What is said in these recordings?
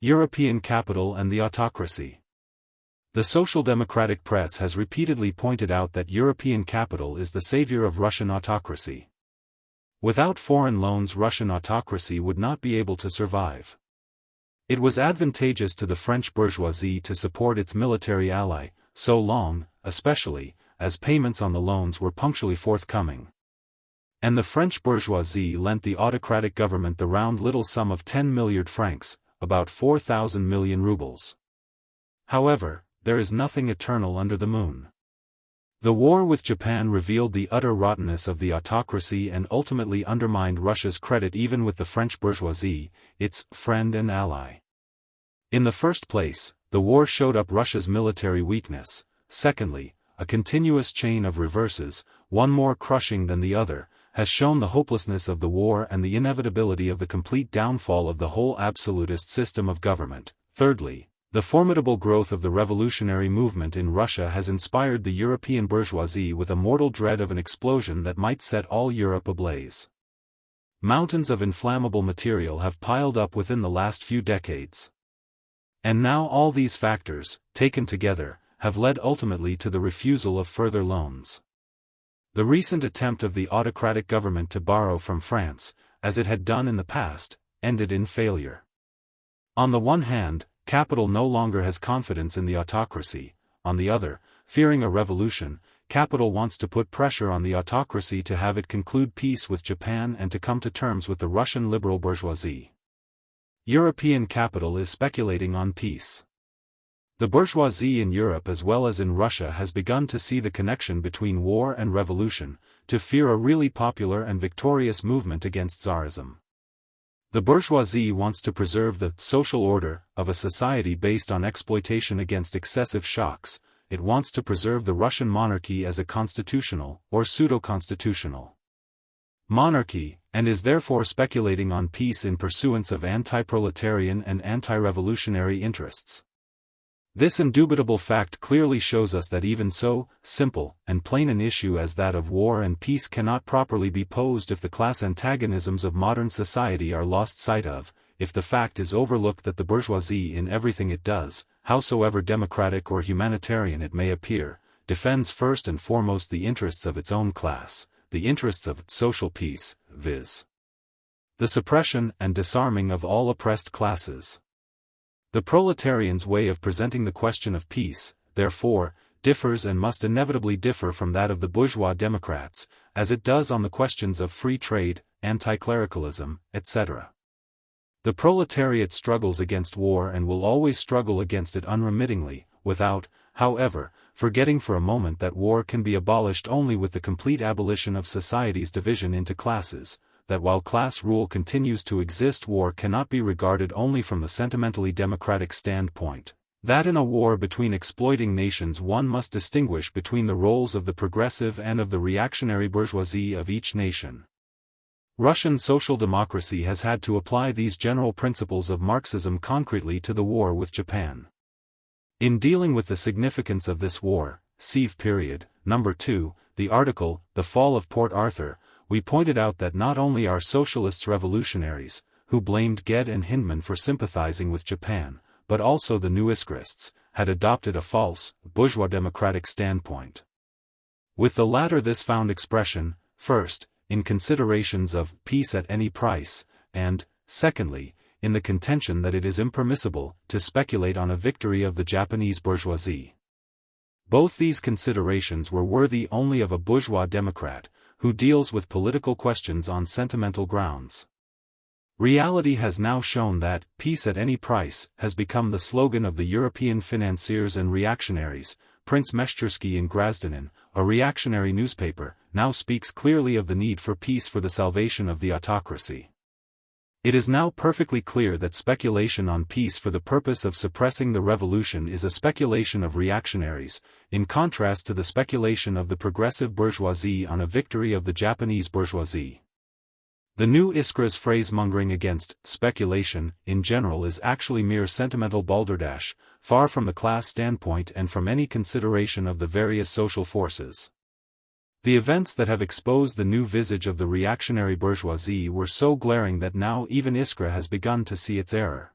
European capital and the autocracy. The social democratic press has repeatedly pointed out that European capital is the savior of Russian autocracy. Without foreign loans, Russian autocracy would not be able to survive. It was advantageous to the French bourgeoisie to support its military ally, so long, especially, as payments on the loans were punctually forthcoming. And the French bourgeoisie lent the autocratic government the round little sum of 10 milliard francs, about 4,000 million rubles. However, there is nothing eternal under the moon. The war with Japan revealed the utter rottenness of the autocracy and ultimately undermined Russia's credit even with the French bourgeoisie, its friend and ally. In the first place, the war showed up Russia's military weakness. Secondly, a continuous chain of reverses, one more crushing than the other, has shown the hopelessness of the war and the inevitability of the complete downfall of the whole absolutist system of government. Thirdly, the formidable growth of the revolutionary movement in Russia has inspired the European bourgeoisie with a mortal dread of an explosion that might set all Europe ablaze. Mountains of inflammable material have piled up within the last few decades. And now all these factors, taken together, have led ultimately to the refusal of further loans. The recent attempt of the autocratic government to borrow from France, as it had done in the past, ended in failure. On the one hand, capital no longer has confidence in the autocracy. On the other, fearing a revolution, capital wants to put pressure on the autocracy to have it conclude peace with Japan and to come to terms with the Russian liberal bourgeoisie. European capital is speculating on peace. The bourgeoisie in Europe as well as in Russia has begun to see the connection between war and revolution, to fear a really popular and victorious movement against Tsarism. The bourgeoisie wants to preserve the social order of a society based on exploitation against excessive shocks. It wants to preserve the Russian monarchy as a constitutional or pseudo-constitutional monarchy, and is therefore speculating on peace in pursuance of anti-proletarian and anti-revolutionary interests. This indubitable fact clearly shows us that even so simple and plain an issue as that of war and peace cannot properly be posed if the class antagonisms of modern society are lost sight of, if the fact is overlooked that the bourgeoisie in everything it does, howsoever democratic or humanitarian it may appear, defends first and foremost the interests of its own class, the interests of social peace, viz. The suppression and disarming of all oppressed classes. The proletarian's way of presenting the question of peace, therefore, differs and must inevitably differ from that of the bourgeois democrats, as it does on the questions of free trade, anti-clericalism, etc. The proletariat struggles against war and will always struggle against it unremittingly, without, however, forgetting for a moment that war can be abolished only with the complete abolition of society's division into classes, that while class rule continues to exist, war cannot be regarded only from the sentimentally democratic standpoint, that in a war between exploiting nations one must distinguish between the roles of the progressive and of the reactionary bourgeoisie of each nation. Russian social democracy has had to apply these general principles of Marxism concretely to the war with Japan. In dealing with the significance of this war, see Vperyod, number 2, the article, The Fall of Port Arthur, we pointed out that not only are socialists revolutionaries, who blamed Ged and Hindman for sympathizing with Japan, but also the new Iskrists, had adopted a false, bourgeois democratic standpoint. With the latter this found expression, first, in considerations of peace at any price, and, secondly, in the contention that it is impermissible to speculate on a victory of the Japanese bourgeoisie. Both these considerations were worthy only of a bourgeois democrat, who deals with political questions on sentimental grounds. Reality has now shown that peace at any price has become the slogan of the European financiers and reactionaries. Prince Meshchersky in Grazdanin, a reactionary newspaper, now speaks clearly of the need for peace for the salvation of the autocracy. It is now perfectly clear that speculation on peace for the purpose of suppressing the revolution is a speculation of reactionaries, in contrast to the speculation of the progressive bourgeoisie on a victory of the Japanese bourgeoisie. The new Iskra's phrase-mongering against speculation, in general, is actually mere sentimental balderdash, far from the class standpoint and from any consideration of the various social forces. The events that have exposed the new visage of the reactionary bourgeoisie were so glaring that now even Iskra has begun to see its error.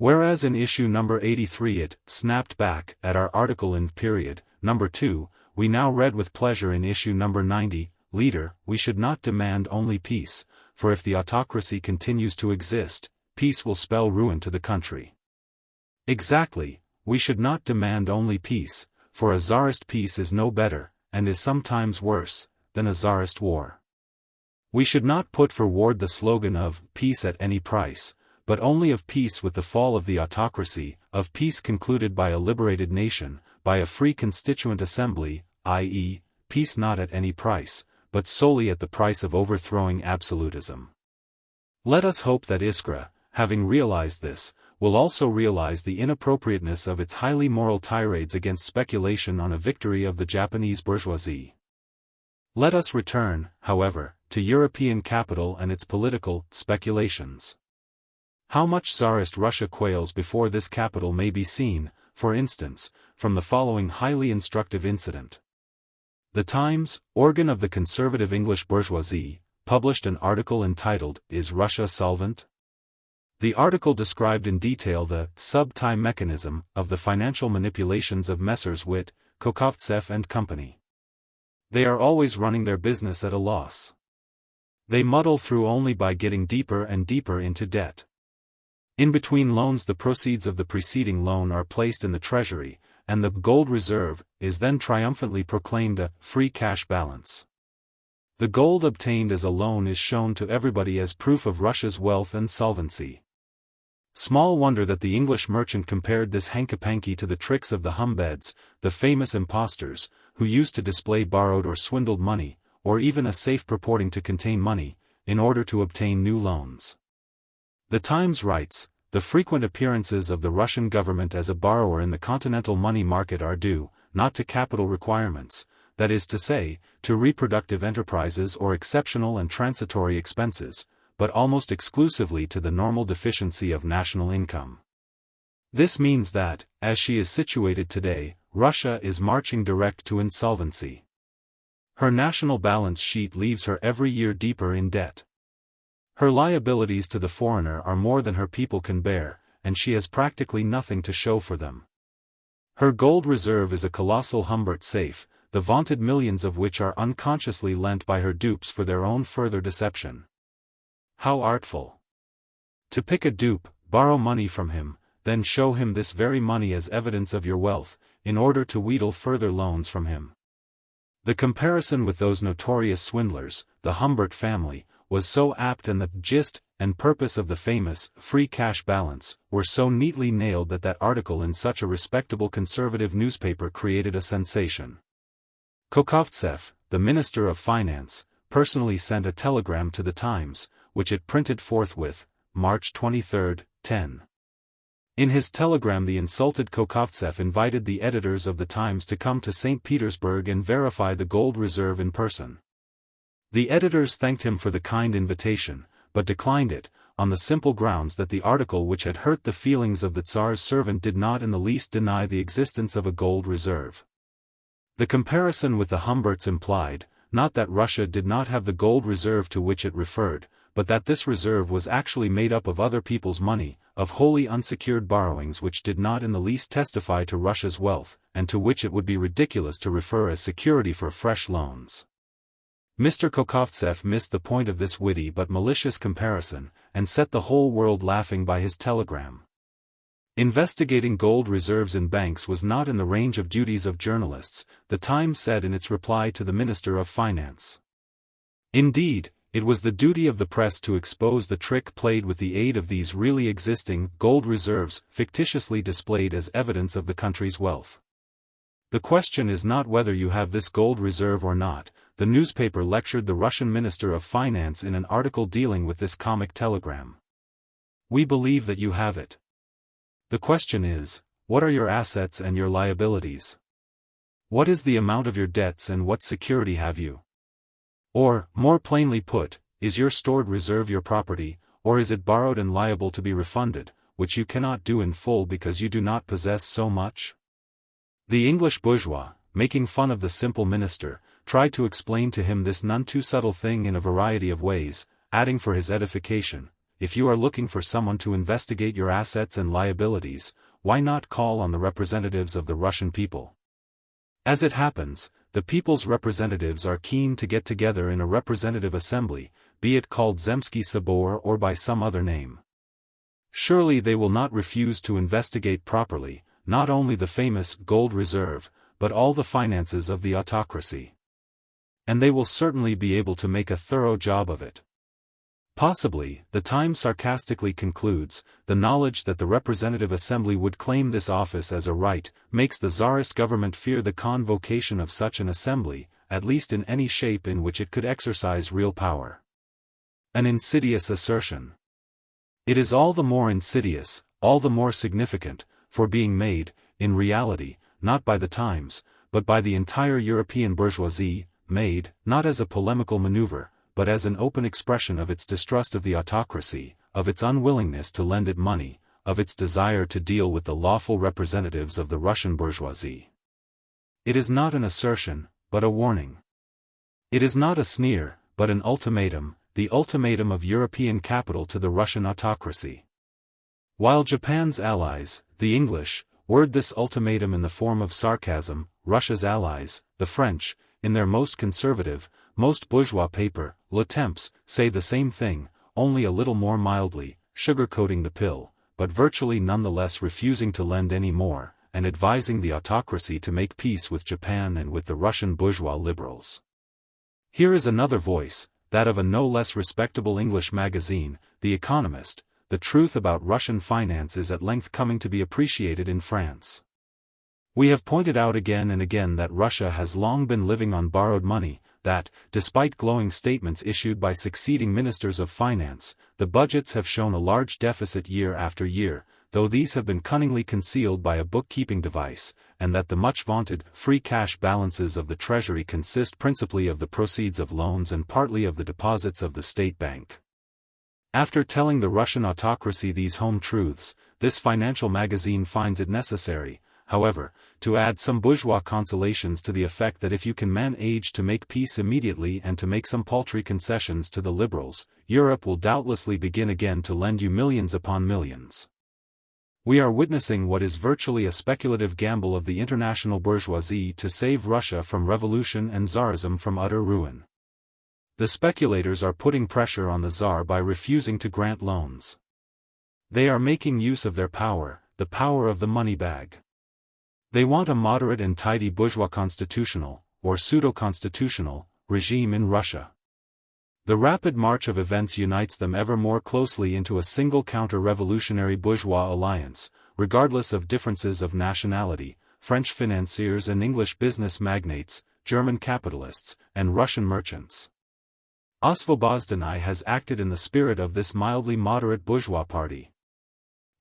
Whereas in issue number 83 it snapped back at our article in Vperyod, number 2, we now read with pleasure in issue number 90, Leader, we should not demand only peace, for if the autocracy continues to exist, peace will spell ruin to the country. Exactly, we should not demand only peace, for a czarist peace is no better, and is sometimes worse, than a czarist war. We should not put forward the slogan of peace at any price, but only of peace with the fall of the autocracy, of peace concluded by a liberated nation, by a free constituent assembly, i.e., peace not at any price, but solely at the price of overthrowing absolutism. Let us hope that Iskra, having realized this, will also realize the inappropriateness of its highly moral tirades against speculation on a victory of the Japanese bourgeoisie. Let us return, however, to European capital and its political speculations. How much Tsarist Russia quails before this capital may be seen, for instance, from the following highly instructive incident. The Times, organ of the conservative English bourgeoisie, published an article entitled, Is Russia Solvent? The article described in detail the sub-time mechanism of the financial manipulations of Messrs. Witt, Kokovtsev and Company. They are always running their business at a loss. They muddle through only by getting deeper and deeper into debt. In between loans the proceeds of the preceding loan are placed in the treasury, and the gold reserve is then triumphantly proclaimed a free cash balance. The gold obtained as a loan is shown to everybody as proof of Russia's wealth and solvency. Small wonder that the English merchant compared this hanky-panky to the tricks of the humbeds, the famous impostors, who used to display borrowed or swindled money, or even a safe purporting to contain money, in order to obtain new loans. The Times writes, the frequent appearances of the Russian government as a borrower in the continental money market are due, not to capital requirements, that is to say, to reproductive enterprises or exceptional and transitory expenses, but almost exclusively to the normal deficiency of national income. This means that, as she is situated today, Russia is marching direct to insolvency. Her national balance sheet leaves her every year deeper in debt. Her liabilities to the foreigner are more than her people can bear, and she has practically nothing to show for them. Her gold reserve is a colossal Humbert safe, the vaunted millions of which are unconsciously lent by her dupes for their own further deception. How artful! To pick a dupe, borrow money from him, then show him this very money as evidence of your wealth, in order to wheedle further loans from him. The comparison with those notorious swindlers, the Humbert family, was so apt, and the gist and purpose of the famous free cash balance were so neatly nailed that article in such a respectable conservative newspaper created a sensation. Kokovtsev, the Minister of Finance, personally sent a telegram to the Times, which it printed forthwith, March 23, 10. In his telegram the insulted Kokovtsev invited the editors of the Times to come to St. Petersburg and verify the gold reserve in person. The editors thanked him for the kind invitation, but declined it, on the simple grounds that the article which had hurt the feelings of the Tsar's servant did not in the least deny the existence of a gold reserve. The comparison with the Humberts implied, not that Russia did not have the gold reserve to which it referred, but that this reserve was actually made up of other people's money, of wholly unsecured borrowings which did not in the least testify to Russia's wealth, and to which it would be ridiculous to refer as security for fresh loans. Mr. Kokovtsev missed the point of this witty but malicious comparison, and set the whole world laughing by his telegram. Investigating gold reserves in banks was not in the range of duties of journalists, the Times said in its reply to the Minister of Finance. Indeed, it was the duty of the press to expose the trick played with the aid of these really existing gold reserves, fictitiously displayed as evidence of the country's wealth. The question is not whether you have this gold reserve or not, the newspaper lectured the Russian Minister of Finance in an article dealing with this comic telegram. We believe that you have it. The question is, what are your assets and your liabilities? What is the amount of your debts and what security have you? Or, more plainly put, is your stored reserve your property, or is it borrowed and liable to be refunded, which you cannot do in full because you do not possess so much? The English bourgeois, making fun of the simple minister, tried to explain to him this none too subtle thing in a variety of ways, adding for his edification, if you are looking for someone to investigate your assets and liabilities, why not call on the representatives of the Russian people? As it happens, the people's representatives are keen to get together in a representative assembly, be it called Zemsky Sabor or by some other name. Surely they will not refuse to investigate properly, not only the famous gold reserve, but all the finances of the autocracy. And they will certainly be able to make a thorough job of it. Possibly, the Times sarcastically concludes, the knowledge that the Representative Assembly would claim this office as a right, makes the Tsarist government fear the convocation of such an assembly, at least in any shape in which it could exercise real power. An insidious assertion. It is all the more insidious, all the more significant, for being made, in reality, not by the Times, but by the entire European bourgeoisie, made, not as a polemical maneuver, but as an open expression of its distrust of the autocracy, of its unwillingness to lend it money, of its desire to deal with the lawful representatives of the Russian bourgeoisie. It is not an assertion, but a warning. It is not a sneer, but an ultimatum, the ultimatum of European capital to the Russian autocracy. While Japan's allies, the English, word this ultimatum in the form of sarcasm, Russia's allies, the French, in their most conservative, most bourgeois paper, Le Temps, say the same thing, only a little more mildly, sugarcoating the pill, but virtually nonetheless refusing to lend any more, and advising the autocracy to make peace with Japan and with the Russian bourgeois liberals. Here is another voice, that of a no less respectable English magazine, The Economist. The truth about Russian finance is at length coming to be appreciated in France. We have pointed out again and again that Russia has long been living on borrowed money, that, despite glowing statements issued by succeeding ministers of finance, the budgets have shown a large deficit year after year, though these have been cunningly concealed by a bookkeeping device, and that the much-vaunted free cash balances of the Treasury consist principally of the proceeds of loans and partly of the deposits of the State Bank. After telling the Russian autocracy these home truths, this financial magazine finds it necessary, however, to add some bourgeois consolations to the effect that if you can manage to make peace immediately and to make some paltry concessions to the liberals, Europe will doubtlessly begin again to lend you millions upon millions. We are witnessing what is virtually a speculative gamble of the international bourgeoisie to save Russia from revolution and Tsarism from utter ruin. The speculators are putting pressure on the Tsar by refusing to grant loans. They are making use of their power, the power of the money bag. They want a moderate and tidy bourgeois constitutional, or pseudo-constitutional, regime in Russia. The rapid march of events unites them ever more closely into a single counter-revolutionary bourgeois alliance, regardless of differences of nationality, French financiers and English business magnates, German capitalists, and Russian merchants. Osvobozdany has acted in the spirit of this mildly moderate bourgeois party.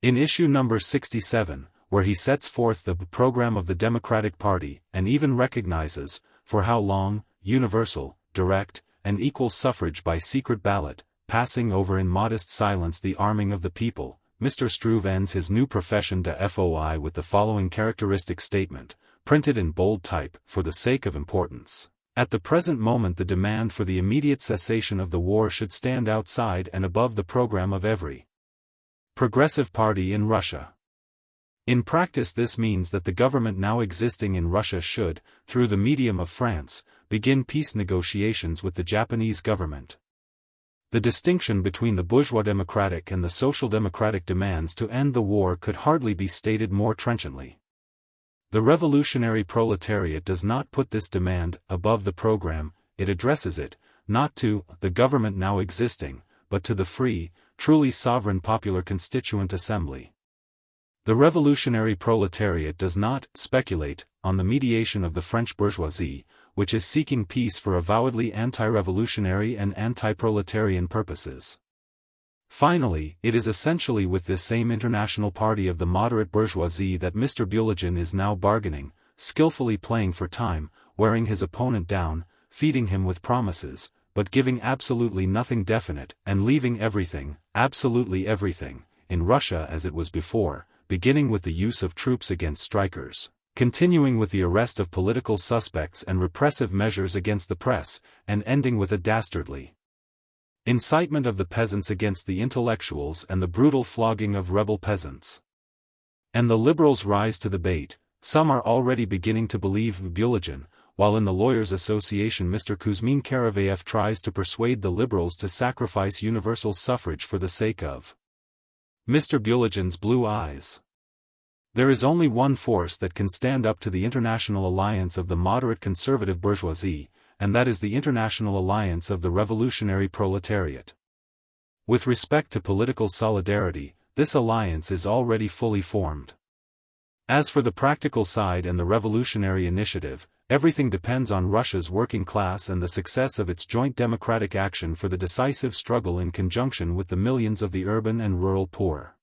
In issue number 67, where he sets forth the program of the Democratic Party, and even recognizes, for how long, universal, direct, and equal suffrage by secret ballot, passing over in modest silence the arming of the people, Mr. Struve ends his new profession de foi with the following characteristic statement, printed in bold type, for the sake of importance. At the present moment the demand for the immediate cessation of the war should stand outside and above the program of every progressive party in Russia. In practice this means that the government now existing in Russia should, through the medium of France, begin peace negotiations with the Japanese government. The distinction between the bourgeois democratic and the social democratic demands to end the war could hardly be stated more trenchantly. The revolutionary proletariat does not put this demand above the program, it addresses it, not to the government now existing, but to the free, truly sovereign popular constituent assembly. The revolutionary proletariat does not speculate on the mediation of the French bourgeoisie, which is seeking peace for avowedly anti-revolutionary and anti-proletarian purposes. Finally, it is essentially with this same international party of the moderate bourgeoisie that Mr. Bulagin is now bargaining, skillfully playing for time, wearing his opponent down, feeding him with promises, but giving absolutely nothing definite, and leaving everything, absolutely everything, in Russia as it was before, beginning with the use of troops against strikers, continuing with the arrest of political suspects and repressive measures against the press, and ending with a dastardly Incitement of the peasants against the intellectuals and the brutal flogging of rebel peasants. And the liberals rise to the bait. Some are already beginning to believe Vperyod, while in the Lawyers' Association Mr. Kuzmin Karavayev tries to persuade the liberals to sacrifice universal suffrage for the sake of Mr. Vperyod's blue eyes. There is only one force that can stand up to the international alliance of the moderate conservative bourgeoisie, and that is the international alliance of the revolutionary proletariat. With respect to political solidarity, this alliance is already fully formed. As for the practical side and the revolutionary initiative, everything depends on Russia's working class and the success of its joint democratic action for the decisive struggle in conjunction with the millions of the urban and rural poor.